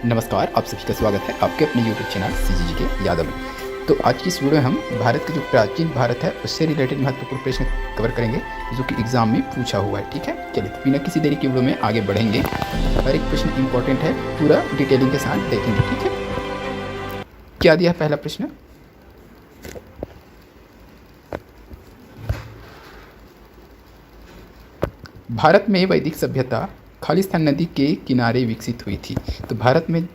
नमस्कार, आप सभी का स्वागत है आपके अपने यूट्यूब चैनल सीजीजी के यादव में। तो आज की इस वीडियो में हम भारत के जो प्राचीन भारत है उससे रिलेटेड महत्वपूर्ण प्रश्न कवर करेंगे जो कि एग्जाम में पूछा हुआ है। ठीक है, चलिए तो बिना किसी देरी की वीडियो में आगे बढ़ेंगे। हर एक प्रश्न इंपॉर्टेंट है, पूरा डिटेलिंग के साथ देखेंगे। ठीक है, क्या दिया पहला प्रश्न? भारत में वैदिक सभ्यता खालिस्तान नदी के किनारे विकसित हुई थी। तो भारत में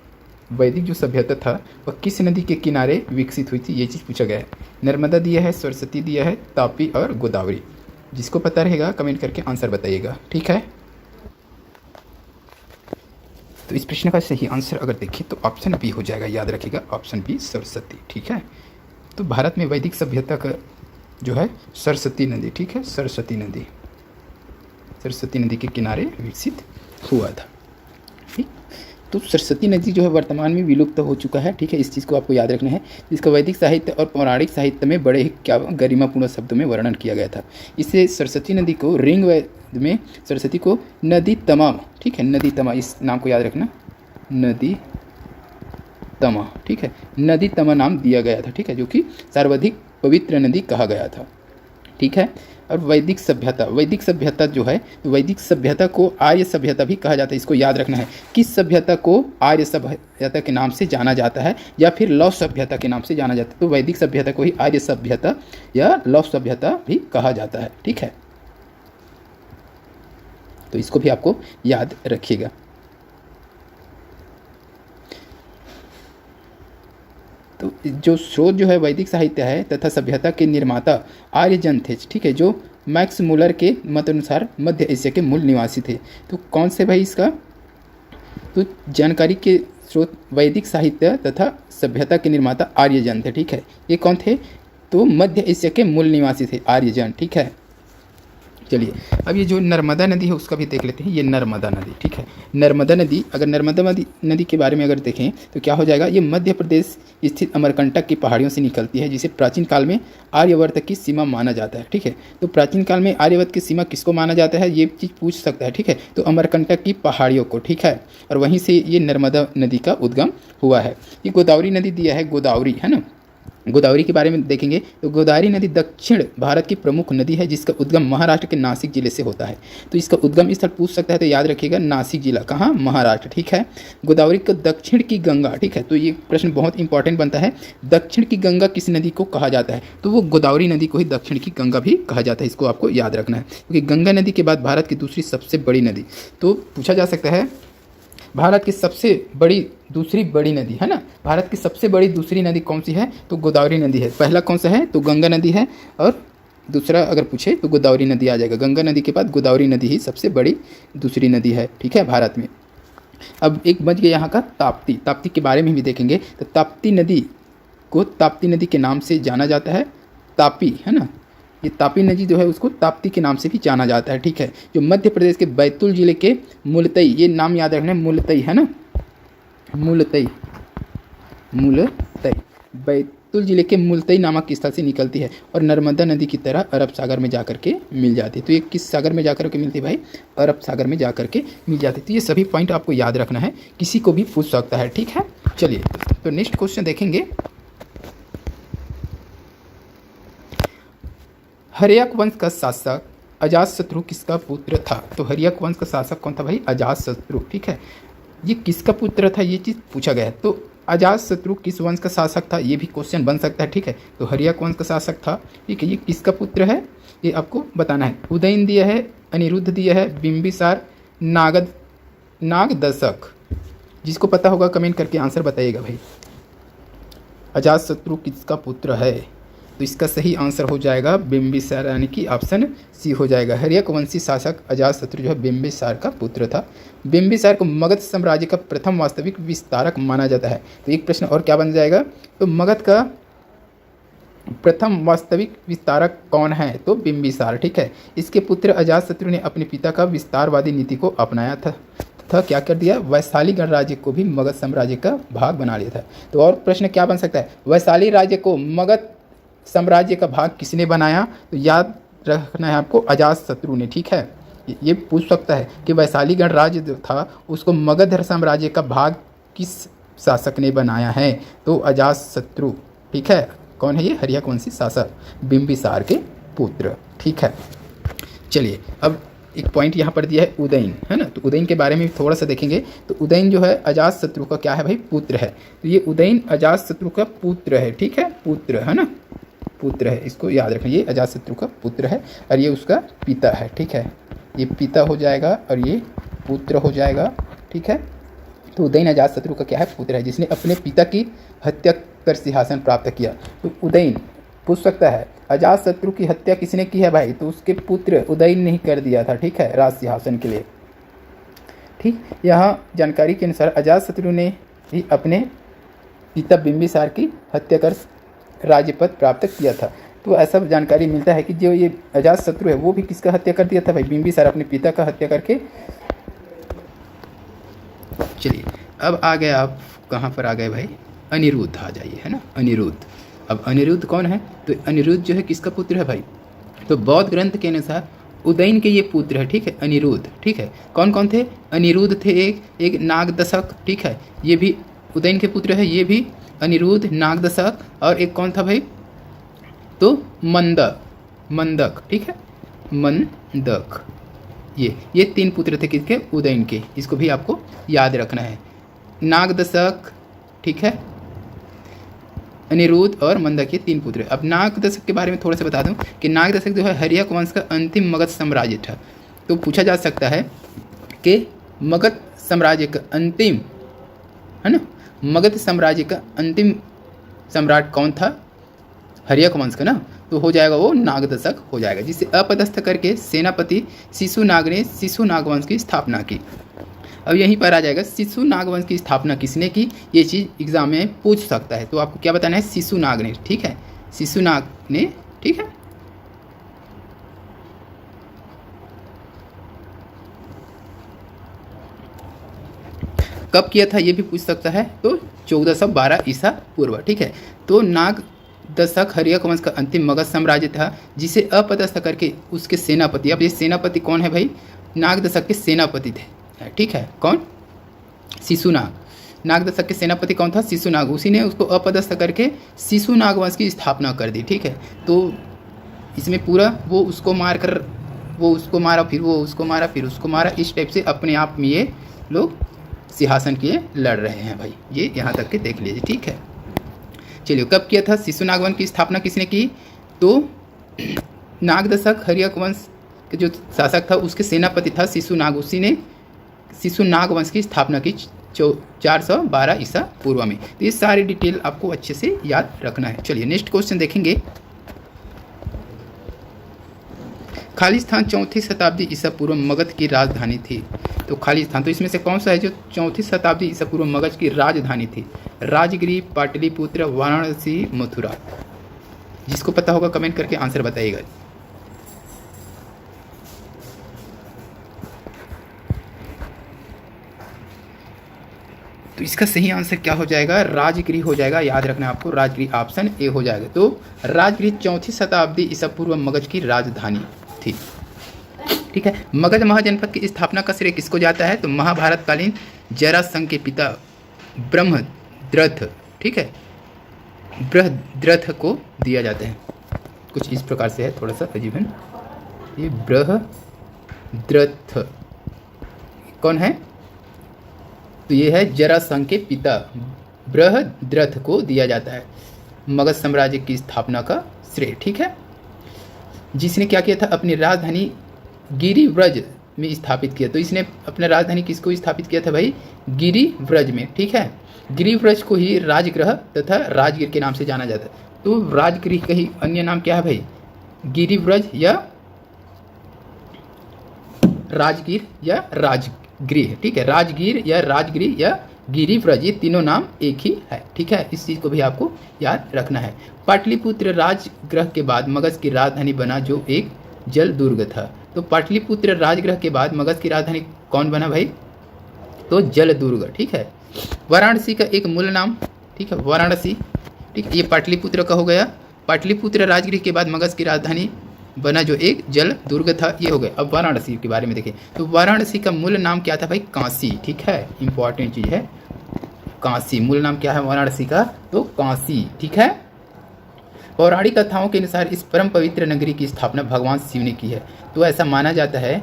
वैदिक जो सभ्यता था वह किस नदी के किनारे विकसित हुई थी, ये चीज़ पूछा गया है। नर्मदा दिया है, सरस्वती दिया है, तापी और गोदावरी। जिसको पता रहेगा कमेंट करके आंसर बताइएगा। ठीक है, तो इस प्रश्न का सही आंसर अगर देखें तो ऑप्शन बी हो जाएगा। याद रखिएगा, ऑप्शन बी सरस्वती। ठीक है, तो भारत में वैदिक सभ्यता का जो है सरस्वती नदी, ठीक है, सरस्वती नदी के किनारे विकसित हुआ था। ठीक, तो सरस्वती नदी जो है वर्तमान में विलुप्त हो चुका है। ठीक है, इस चीज़ को आपको याद रखना है। जिसका वैदिक साहित्य और पौराणिक साहित्य में बड़े ही क्या गरिमापूर्ण शब्दों में वर्णन किया गया था। इसे सरस्वती नदी को ऋग्वेद में सरस्वती को नदी तमा, ठीक है, नदी तमा, इस नाम को याद रखना, नदी तमा। ठीक है, नदी तमा नाम दिया गया था। ठीक है, जो कि सर्वाधिक पवित्र नदी कहा गया था। ठीक है, और वैदिक सभ्यता जो है, वैदिक सभ्यता को आर्य सभ्यता भी कहा जाता है। इसको याद रखना है, किस सभ्यता को आर्य सभ्यता के नाम से जाना जाता है या फिर लौह सभ्यता के नाम से जाना जाता है। तो वैदिक सभ्यता को ही आर्य सभ्यता या लौह सभ्यता भी कहा जाता है। ठीक है, तो इसको भी आपको याद रखिएगा। तो जो स्रोत जो है वैदिक साहित्य है तथा सभ्यता के निर्माता आर्यजन थे। ठीक है, जो मैक्स मुलर के मत अनुसार मध्य एशिया के मूल निवासी थे। तो कौन से भाई इसका, तो जानकारी के स्रोत वैदिक साहित्य तथा सभ्यता के निर्माता आर्यजन थे। ठीक है, ये कौन थे? तो मध्य एशिया के मूल निवासी थे आर्यजन। ठीक है, चलिए अब ये जो नर्मदा नदी है उसका भी देख लेते हैं। ये नर्मदा नदी, ठीक है, नर्मदा नदी, अगर नर्मदा नदी के बारे में अगर देखें तो क्या हो जाएगा, ये मध्य प्रदेश स्थित अमरकंटक की पहाड़ियों से निकलती है, जिसे प्राचीन काल में आर्यवर्त की सीमा माना जाता है। ठीक है, तो प्राचीन काल में आर्यवर्त की सीमा किसको माना जाता है, ये चीज़ पूछ सकता है। ठीक है, तो अमरकंटक की पहाड़ियों को। ठीक है, और वहीं से ये नर्मदा नदी का उद्गम हुआ है। ये गोदावरी नदी दिया है, गोदावरी है ना। गोदावरी के बारे में देखेंगे तो गोदावरी नदी दक्षिण भारत की प्रमुख नदी है, जिसका उद्गम महाराष्ट्र के नासिक जिले से होता है। तो इसका उद्गम स्थल पूछ सकता है, तो याद रखिएगा नासिक जिला, कहाँ, महाराष्ट्र। ठीक है, गोदावरी को दक्षिण की गंगा, ठीक है, तो ये प्रश्न बहुत इंपॉर्टेंट बनता है। दक्षिण की गंगा किस नदी को कहा जाता है, तो वो गोदावरी नदी को ही दक्षिण की गंगा भी कहा जाता है। इसको आपको याद रखना है, क्योंकि गंगा नदी के बाद भारत की दूसरी सबसे बड़ी नदी, तो पूछा जा सकता है भारत की सबसे बड़ी दूसरी बड़ी नदी है ना, भारत की सबसे बड़ी दूसरी नदी कौन सी है, तो गोदावरी नदी है। पहला कौन सा है, तो गंगा नदी है, और दूसरा अगर पूछे तो गोदावरी नदी आ जाएगा। गंगा नदी के बाद गोदावरी नदी ही सबसे बड़ी दूसरी नदी है। ठीक है, भारत में। अब एक बच गया यहाँ का ताप्ती। ताप्ती के बारे में भी देखेंगे तो ताप्ती नदी को ताप्ती नदी के नाम से जाना जाता है, तापी है ना, ये तापी नदी जो है उसको ताप्ती के नाम से भी जाना जाता है। ठीक है, जो मध्य प्रदेश के बैतूल जिले के मुलतई, ये नाम याद रखना है, मुलतई है ना, मुलतई बैतूल जिले के मुलतई नामक स्थल से निकलती है और नर्मदा नदी की तरह अरब सागर में जाकर के मिल जाती है। तो ये किस सागर में जाकर के मिलती है भाई, अरब सागर में जाकर के मिल जाती है। तो ये सभी पॉइंट आपको याद रखना है, किसी को भी पूछ सकता है। ठीक है, चलिए तो नेक्स्ट क्वेश्चन देखेंगे। हर्यक वंश का शासक अजातशत्रु किसका पुत्र था, तो हर्यक वंश का शासक कौन था भाई, अजातशत्रु। ठीक है, ये किसका पुत्र था, ये चीज़ पूछा गया है। तो अजातशत्रु किस वंश का शासक था, ये भी क्वेश्चन बन सकता है। ठीक है, तो हर्यक वंश का शासक था। ठीक है, ये किसका पुत्र है, ये आपको बताना है। उदयन दिया है, अनिरुद्ध दिया है, बिंबिसार, नागदशक। जिसको पता होगा कमेंट करके आंसर बताइएगा भाई। अजातशत्रु किसका पुत्र है, तो इसका सही आंसर हो जाएगा बिंबिसार, यानी कि ऑप्शन सी हो जाएगा। हर्यक वंशी शासक अजातशत्रु जो है बिंबिसार का पुत्र था। बिंबिसार को मगध साम्राज्य का प्रथम वास्तविक विस्तारक माना जाता है। तो एक प्रश्न और क्या बन जाएगा, तो मगध का प्रथम वास्तविक विस्तारक कौन है, तो बिंबिसार। ठीक है, इसके पुत्र अजातशत्रु ने अपने पिता का विस्तारवादी नीति को अपनाया था क्या कर दिया, वैशाली गणराज्य को भी मगध साम्राज्य का भाग बना लिया था। तो और प्रश्न क्या बन सकता है, वैशाली राज्य को मगध साम्राज्य का भाग किसने बनाया, तो याद रखना है आपको, अजातशत्रु ने। ठीक है, ये पूछ सकता है कि वैशाली गणराज्य जो था उसको मगध साम्राज्य का भाग किस शासक ने बनाया है? तो अजातशत्रु, ठीक है। कौन है ये? हर्षवंशी शासक बिंबिसार के पुत्र, ठीक है। चलिए अब एक पॉइंट यहाँ पर दिया है उदयन, है ना, तो उदयन के बारे में थोड़ा सा देखेंगे। तो उदयन जो है अजातशत्रु का क्या है भाई? पुत्र है। तो ये उदयन अजातशत्रु का पुत्र है, ठीक है, पुत्र है ना, पुत्र है, इसको याद रखें, ये अजातशत्रु का पुत्र है और ये उसका पिता है, ठीक है। ये पिता हो जाएगा और ये पुत्र हो जाएगा, ठीक है। तो उदयन अजातशत्रु का क्या है? पुत्र है, जिसने अपने पिता की हत्या कर सिंहासन प्राप्त किया। तो उदयन पूछ सकता है अजातशत्रु की हत्या किसने की है भाई? तो उसके पुत्र उदयन ने ही कर दिया था, ठीक है, राज सिंहासन के लिए। ठीक, यहाँ जानकारी के अनुसार अजातशत्रु ने ही अपने पिता बिंबिसार की हत्या कर राज्य पद प्राप्त किया था। तो ऐसा जानकारी मिलता है कि जो ये अजातशत्रु है वो भी किसका हत्या कर दिया था भाई? बिंबिसार अपने पिता का हत्या करके। चलिए अब आ गए आप कहाँ पर आ गए भाई? अनिरुद्ध आ जाइए, है ना, अनिरुद्ध। अब अनिरुद्ध कौन है? तो अनिरुद्ध जो है किसका पुत्र है भाई? तो बौद्ध ग्रंथ के अनुसार उदयन के ये पुत्र है, ठीक है, अनिरुद्ध, ठीक है। कौन कौन थे? अनिरुद्ध थे एक नागदशक, ठीक है, ये भी उदयन के पुत्र है, ये भी अनिरुद्ध, नागदशक, और एक कौन था भाई? तो मंदक, ठीक है, मंदक। ये 3 पुत्र थे किसके? उदयन के। इसको भी आपको याद रखना है। नागदशक, ठीक है, अनिरुद्ध और मंदक, ये 3 पुत्र। अब नागदशक के बारे में थोड़ा सा बता दूं कि नागदशक जो है हर्यक वंश का अंतिम मगध साम्राज्य था। तो पूछा जा सकता है कि मगध साम्राज्य का अंतिम, है ना, मगध साम्राज्य का अंतिम सम्राट कौन था? हर्यक वंश का ना, तो हो जाएगा वो नागदशक हो जाएगा, जिसे अपदस्थ करके सेनापति शिशुनाग ने शिशुनाग वंश की स्थापना की। अब यहीं पर आ जाएगा शिशुनाग वंश की स्थापना किसने की? ये चीज़ एग्जाम में पूछ सकता है, तो आपको क्या बताना है? शिशुनाग ने, ठीक है, शिशुनाग ने, ठीक है। कब किया था ये भी पूछ सकता है, तो 1412 ईसा पूर्व, ठीक है। तो नागदशक हर्यक वंश का अंतिम मगध साम्राज्य था, जिसे अपदस्थ करके उसके सेनापति, अब ये सेनापति कौन है भाई? नागदशक के सेनापति थे, ठीक है, कौन? शिशुनाग। नागदशक के सेनापति कौन था? शिशुनाग। उसी ने उसको अपदस्थ करके शिशुनाग वंश की स्थापना कर दी, ठीक है। तो इसमें पूरा वो उसको मार कर, वो उसको मारा, फिर वो उसको मारा, फिर उसको मारा, इस टाइप से अपने आप में ये लोग सिंहासन के लिए लड़ रहे हैं भाई। ये यहाँ तक के देख लीजिए, ठीक है। चलिए कब किया था शिशुनाग वंश की स्थापना किसने की? तो नागदशक हर्यक वंश के जो शासक था उसके सेनापति था शिशुनाग, उसी ने शिशुनाग वंश की स्थापना की 412 ईसा पूर्व में। तो ये सारी डिटेल आपको अच्छे से याद रखना है। चलिए नेक्स्ट क्वेश्चन देखेंगे। खालिस्तान 4वीं शताब्दी ईसा पूर्व मगध की राजधानी थी। तो खालिस्तान, तो इसमें से कौन सा है जो 4वीं शताब्दी ईसा पूर्व मगध की राजधानी थी? राजगिरी, पाटलिपुत्र, वाराणसी, मथुरा। जिसको पता होगा कमेंट करके आंसर बताइएगा। तो इसका सही आंसर क्या हो जाएगा? राजगिरी हो जाएगा, याद रखना आपको, राजगिरी ऑप्शन ए हो जाएगा। तो राजगिरी 4वीं शताब्दी ईसा पूर्व मगध की राजधानी थी, ठीक है। मगध महाजनपद की स्थापना का श्रेय किसको जाता है? तो महाभारत कालीन जरासंध के पिता ब्रह्मद्रथ, ठीक है, ब्रह्मद्रथ को दिया जाता है। कुछ इस प्रकार से है, थोड़ा सा अजीब है। ये ब्रह्मद्रथ कौन है? तो ये है जरासंध के पिता ब्रह्मद्रथ को दिया जाता है मगध साम्राज्य की स्थापना का श्रेय, ठीक है। जिसने क्या किया था? अपनी राजधानी गिरिव्रज में स्थापित किया। तो इसने अपना राजधानी किसको स्थापित किया था भाई? गिरिव्रज में, ठीक है। गिरिव्रज को ही राजगृह तथा राजगीर के नाम से जाना जाता है। तो राजगृह का ही अन्य नाम क्या है भाई? गिरिव्रज या राजगीर या राजगृह, ठीक है। राजगीर या राजगृह या गिरिव्रज, ये तीनों नाम एक ही है, ठीक है। इस चीज़ को भी आपको याद रखना है। पाटलिपुत्र राजगृह के बाद मगध की राजधानी बना, जो एक जल दुर्ग था। तो पाटलिपुत्र राजगृह के बाद मगध की राजधानी कौन बना भाई? तो जल दुर्ग, ठीक है। वाराणसी का एक मूल नाम, ठीक है, वाराणसी, ठीक, ये पाटलिपुत्र का हो गया। पाटलिपुत्र राजगृह के बाद मगध की राजधानी बना, जो एक जल दुर्ग था, ये हो गया। अब वाराणसी के बारे में देखें तो वाराणसी का मूल नाम क्या था भाई? काशी, ठीक है, इंपॉर्टेंट चीज़ है। काशी। मूल नाम क्या है वाराणसी का? तो काशी, ठीक है। पौराणिक कथाओं के अनुसार इस परम पवित्र नगरी की स्थापना भगवान शिव ने की है, तो ऐसा माना जाता है,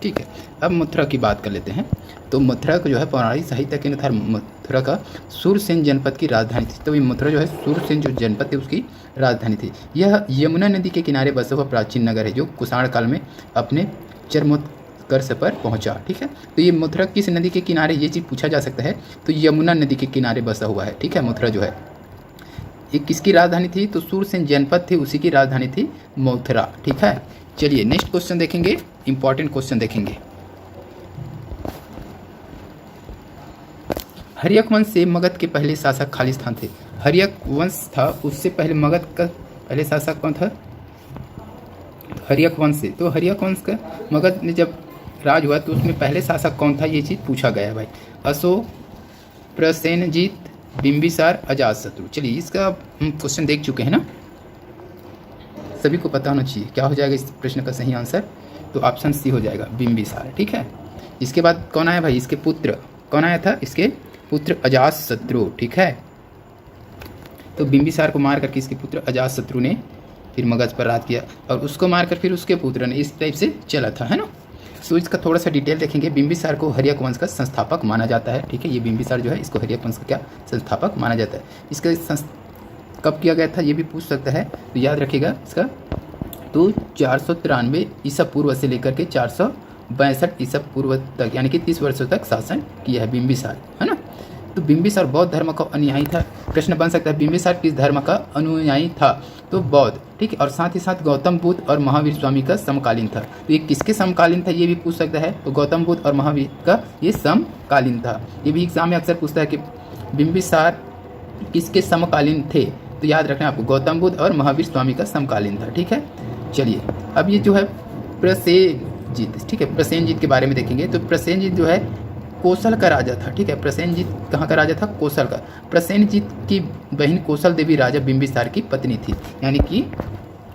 ठीक है। अब मथुरा की बात कर लेते हैं। तो मथुरा को जो है पौराणिक साहित्य के अनुसार मथुरा का सूरसेन जनपद की राजधानी थी। तो ये मथुरा जो है सूरसेन जो जनपद थे उसकी राजधानी थी। यह यमुना नदी के किनारे बसा हुआ प्राचीन नगर है जो कुषाण काल में अपने चरमोत्कर्ष पर पहुंचा, ठीक है। तो ये मथुरा किस नदी के किनारे, ये चीज़ पूछा जा सकता है। तो यमुना नदी के किनारे बसा हुआ है, ठीक है। मथुरा जो है ये किसकी राजधानी थी? तो सूरसेन जनपद थी, उसी की राजधानी थी मथुरा, ठीक है। चलिए नेक्स्ट क्वेश्चन देखेंगे, इंपॉर्टेंट क्वेश्चन देखेंगे। हर्यक वंश से मगध के पहले शासक खालिस्तान थे। हर्यक वंश था, उससे पहले मगध का पहले शासक कौन था? हर्यक वंश से। तो हर्यक वंश का मगध ने जब राज हुआ तो उसमें पहले शासक कौन था, ये चीज़ पूछा गया है भाई। अशोक, प्रसेनजीत, बिंबिसार, अजातशत्रु। चलिए इसका हम क्वेश्चन देख चुके हैं ना, सभी को पता होना चाहिए। क्या हो जाएगा इस प्रश्न का सही आंसर? तो ऑप्शन सी हो जाएगा, बिंबिसार, ठीक है। इसके बाद कौन आया भाई? इसके पुत्र कौन आया था? इसके पुत्र अजातशत्रु, ठीक है। तो बिंबिसार को मार करके इसके पुत्र अजातशत्रु ने फिर मगध पर राज किया, और उसको मारकर फिर उसके पुत्र ने, इस टाइप से चला था, है ना। तो इसका थोड़ा सा डिटेल देखेंगे। बिंबिसार को हर्यक वंश का संस्थापक माना जाता है, ठीक है। ये बिंबिसार जो है इसको हर्यक वंश का क्या संस्थापक माना जाता है। इसका कब किया गया था ये भी पूछ सकता है, तो याद रखिएगा इसका। तो 493 ईसा पूर्व से लेकर के 462 ईसा पूर्व तक, यानी कि 30 वर्षों तक शासन किया है बिंबिसार, है ना। तो बिंबिसार बौद्ध धर्म का अनुयायी था। प्रश्न बन सकता है बिंबिसार किस धर्म का अनुयायी था? तो बौद्ध, ठीक है। और साथ ही साथ गौतम बुद्ध और महावीर स्वामी का समकालीन था। तो ये किसके समकालीन था ये भी पूछ सकता है। तो गौतम बुद्ध और महावीर का ये समकालीन था। ये भी एग्जाम में अक्सर पूछता है कि बिंबिसार किसके समकालीन थे? तो याद रखना आपको, गौतम बुद्ध और महावीर स्वामी का समकालीन था, ठीक है। चलिए अब ये जो है प्रसेनजीत, ठीक है, प्रसेनजीत के बारे में देखेंगे। तो प्रसेनजीत जो है कौशल का राजा था, ठीक है। प्रसेनजीत कहाँ का राजा था? कौशल का। प्रसेनजीत की बहन कौशल देवी राजा बिंबिसार की पत्नी थी, यानी कि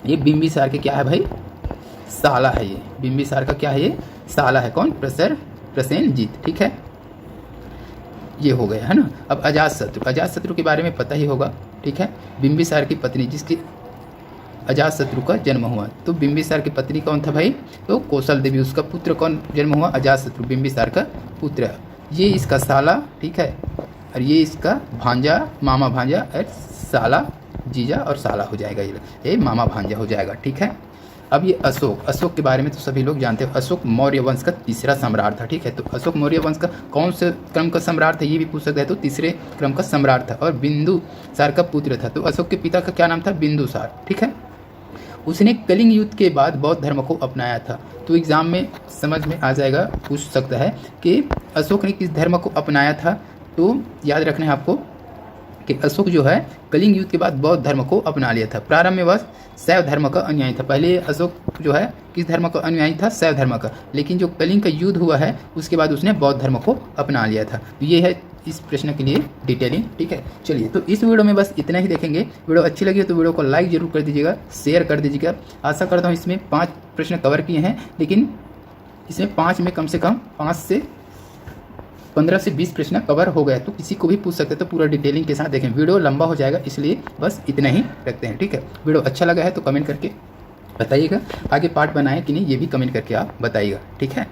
ये बिंबिसार के क्या है भाई? साला है ये। बिंबिसार का क्या है? ये साला है। कौन? प्रसेनजीत, ठीक है। ये हो गया, है ना। अब अजातशत्रु, अजातशत्रु के बारे में पता ही होगा, ठीक है। बिंबिसार की पत्नी जिसकी अजातशत्रु का जन्म हुआ। तो बिंबिसार की पत्नी कौन था भाई? तो कौशल देवी। उसका पुत्र कौन जन्म हुआ? अजातशत्रु, बिंबिसार का पुत्र। ये इसका साला, ठीक है, और ये इसका भांजा, मामा भांजा, और साला जीजा और साला हो जाएगा, ये मामा भांजा हो जाएगा, ठीक है। अब ये अशोक, अशोक के बारे में तो सभी लोग जानते हैं। अशोक मौर्य वंश का तीसरा सम्राट था, ठीक है। तो अशोक मौर्य वंश का कौन से क्रम का सम्राट था ये भी पूछ सकता है। तो तीसरे क्रम का सम्राट था और बिंदुसार का पुत्र था। तो अशोक के पिता का क्या नाम था? बिंदुसार, ठीक है। उसने कलिंग युद्ध के बाद बौद्ध धर्म को अपनाया था। तो एग्जाम में समझ में आ जाएगा, पूछ सकता है कि अशोक ने किस धर्म को अपनाया था। तो याद रखना है आपको कि अशोक जो है कलिंग युद्ध के बाद बौद्ध धर्म को अपना लिया था। प्रारंभ में वह शैव धर्म का अनुयायी था। पहले अशोक जो है किस धर्म का अनुयायी था? शैव धर्म का। लेकिन जो कलिंग का युद्ध हुआ है उसके बाद उसने बौद्ध धर्म को अपना लिया था। तो ये है इस प्रश्न के लिए डिटेलिंग, ठीक है। चलिए तो इस वीडियो में बस इतना ही देखेंगे। वीडियो अच्छी लगी तो वीडियो को लाइक जरूर कर दीजिएगा, शेयर कर दीजिएगा। आशा करता हूँ इसमें 5 प्रश्न कवर किए हैं, लेकिन इसमें 5 में कम से कम 5 से 15 से 20 प्रश्न कवर हो गया। तो किसी को भी पूछ सकते हैं, तो पूरा डिटेलिंग के साथ देखें। वीडियो लंबा हो जाएगा, इसलिए बस इतना ही रखते हैं, ठीक है। वीडियो अच्छा लगा है तो कमेंट करके बताइएगा। आगे पार्ट बनाएं कि नहीं ये भी कमेंट करके आप बताइएगा, ठीक है।